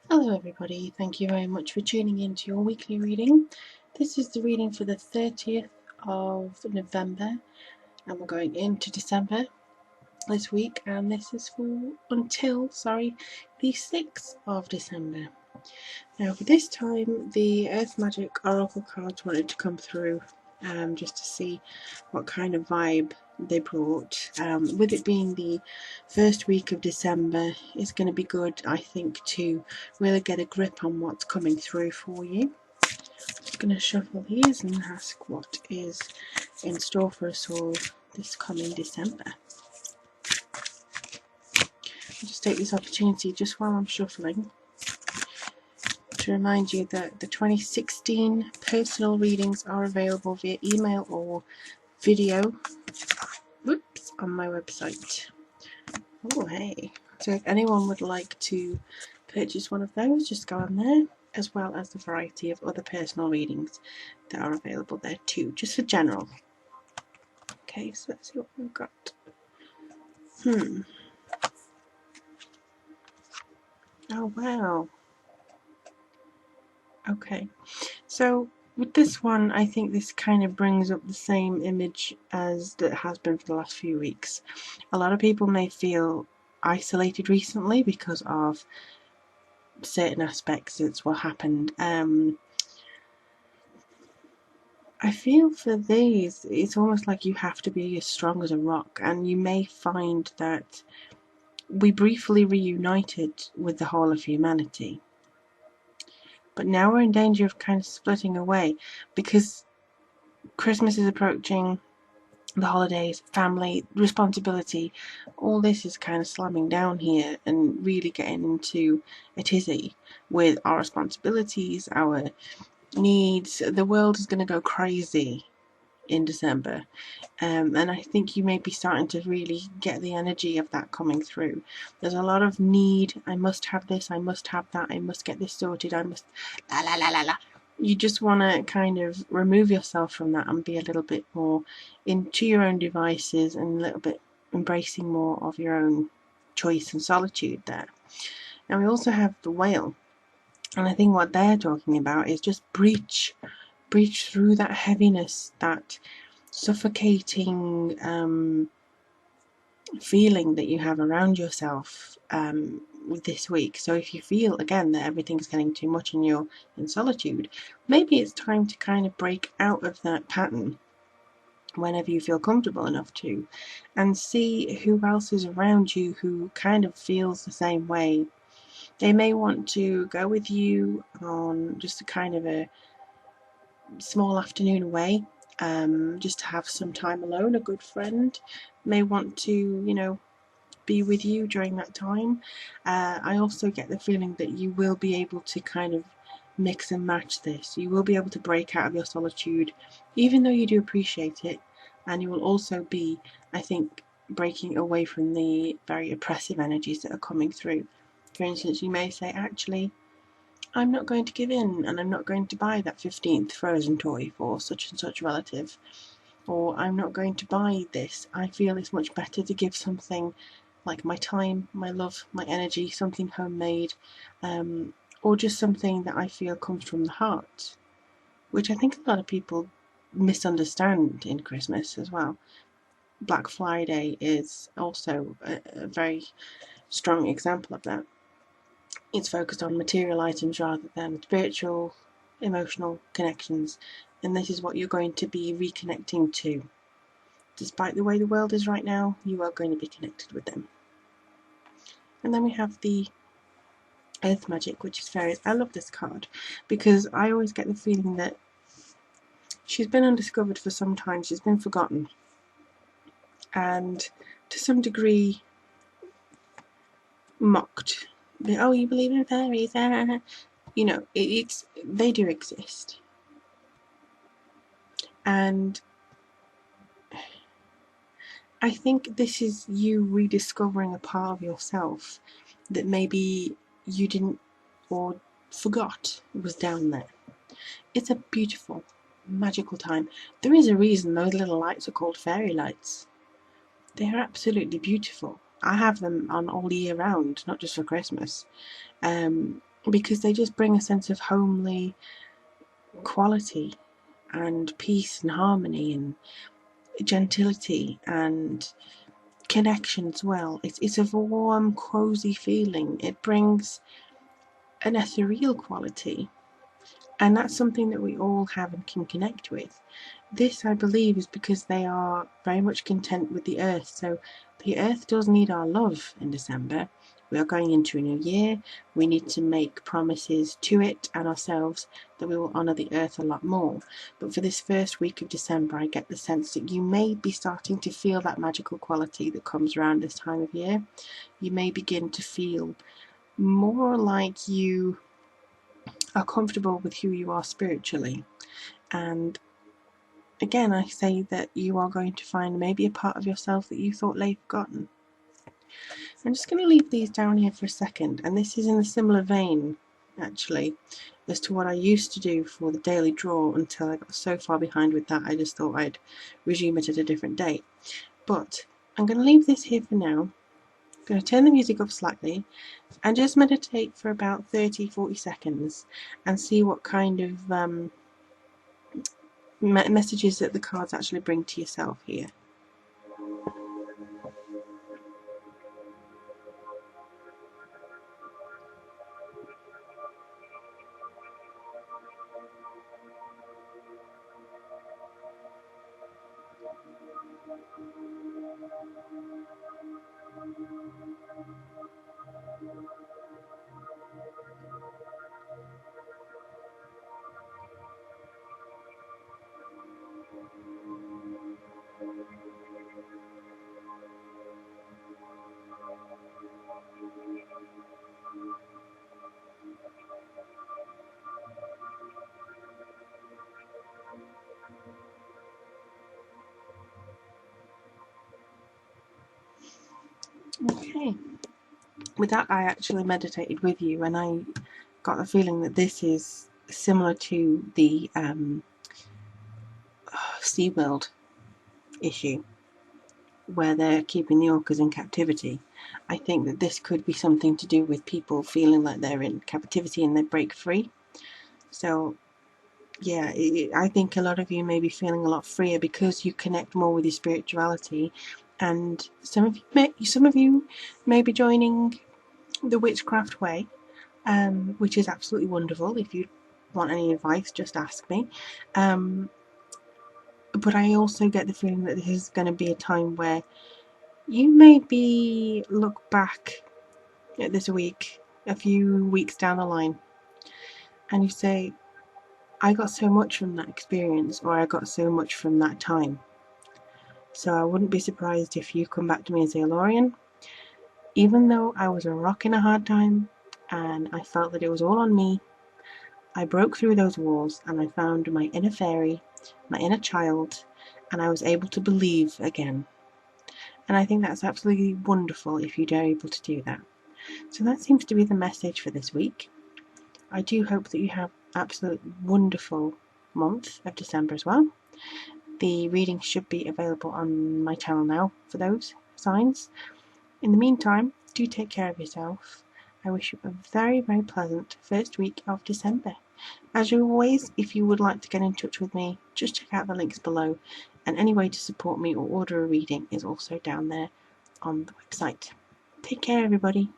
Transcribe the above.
Hello everybody, thank you very much for tuning in to your weekly reading. This is the reading for the 30th of November and we're going into December this week, and this is for until the 6th of December. Now for this time the Earth Magic Oracle cards wanted to come through just to see what kind of vibe they brought. With it being the first week of December, it's going to be good, I think, to really get a grip on what's coming through for you. Just going to shuffle these and ask what is in store for us all this coming December. I'll just take this opportunity just while I'm shuffling to remind you that the 2016 personal readings are available via email or video on my website. Oh hey, so if anyone would like to purchase one of those, just go on there, as well as the variety of other personal readings that are available there too, just for general. Okay, so let's see what we've got. Oh wow. Okay, so with this one, I think this kind of brings up the same image as that has been for the last few weeks. A lot of people may feel isolated recently because of certain aspects of what happened. I feel for these, it's almost like you have to be as strong as a rock, and you may find that we briefly reunited with the whole of humanity. But now we're in danger of kind of splitting away because Christmas is approaching, the holidays, family, responsibility, all this is kind of slamming down here and really getting into a tizzy with our responsibilities, our needs. The world is going to go crazy in December, and I think you may be starting to really get the energy of that coming through. There's a lot of need. I must have this, I must have that, I must get this sorted, I must la la la la la. You just want to kind of remove yourself from that and be a little bit more into your own devices and a little bit embracing more of your own choice and solitude there. Now we also have the whale, and I think what they're talking about is just breach through that heaviness, that suffocating feeling that you have around yourself this week. So if you feel again that everything's getting too much and you're in solitude, maybe it's time to kind of break out of that pattern whenever you feel comfortable enough to, and see who else is around you who kind of feels the same way. They may want to go with you on just a kind of a small afternoon away, just to have some time alone. A good friend may want to, be with you during that time. I also get the feeling that you will be able to kind of mix and match this. You will be able to break out of your solitude, even though you do appreciate it, and you will also be, I think, breaking away from the very oppressive energies that are coming through. For instance, you may say, actually, I'm not going to give in, and I'm not going to buy that 15th frozen toy for such and such relative, or I'm not going to buy this. I feel it's much better to give something like my time, my love, my energy, something homemade, or just something that I feel comes from the heart, which I think a lot of people misunderstand in Christmas as well. Black Friday is also a very strong example of that. It's focused on material items rather than spiritual, emotional connections, and this is what you're going to be reconnecting to. Despite the way the world is right now, you are going to be connected with them. And then we have the Earth Magic, which is fairies. I love this card because I always get the feeling that she's been undiscovered for some time, she's been forgotten, and to some degree mocked. Oh, you believe in fairies? They do exist. And I think this is you rediscovering a part of yourself that maybe you didn't or forgot was down there. It's a beautiful, magical time. There is a reason those little lights are called fairy lights. They are absolutely beautiful. I have them on all year round, not just for Christmas. because they just bring a sense of homely quality and peace and harmony and gentility and connection as well. It's a warm, cozy feeling. It brings an ethereal quality, and that's something that we all have and can connect with. This, I believe, is because they are very much content with the earth. So the earth does need our love in December. We are going into a new year. We need to make promises to it and ourselves that we will honour the earth a lot more. But for this first week of December, I get the sense that you may be starting to feel that magical quality that comes around this time of year. You may begin to feel more like you are comfortable with who you are spiritually. And again, I say that you are going to find maybe a part of yourself that you thought lay forgotten. I'm just going to leave these down here for a second, and this is in a similar vein, actually, as to what I used to do for the daily draw until I got so far behind with that I just thought I'd resume it at a different date. But I'm going to leave this here for now. I'm going to turn the music up slightly and just meditate for about 30-40 seconds and see what kind of messages that the cards actually bring to yourself here. Okay. With that, I actually meditated with you, and I got the feeling that this is similar to the SeaWorld issue, where they're keeping the orcas in captivity. I think that this could be something to do with people feeling like they're in captivity and they break free. So, yeah, I think a lot of you may be feeling a lot freer because you connect more with your spirituality, and some of you may be joining the Witchcraft Way, which is absolutely wonderful. If you want any advice, just ask me. But I also get the feeling that this is going to be a time where you maybe look back at this week, a few weeks down the line, and you say, I got so much from that experience, or I got so much from that time. So I wouldn't be surprised if you come back to me and say, Lorien, even though I was a rock in a hard time and I felt that it was all on me, I broke through those walls and I found my inner fairy, my inner child, and I was able to believe again. And I think that's absolutely wonderful if you're able to do that. So that seems to be the message for this week. I do hope that you have an absolutely wonderful month of December as well. The reading should be available on my channel now for those signs. In the meantime, do take care of yourself. I wish you a very, very pleasant first week of December. As always, if you would like to get in touch with me, just check out the links below, and any way to support me or order a reading is also down there on the website. Take care, everybody.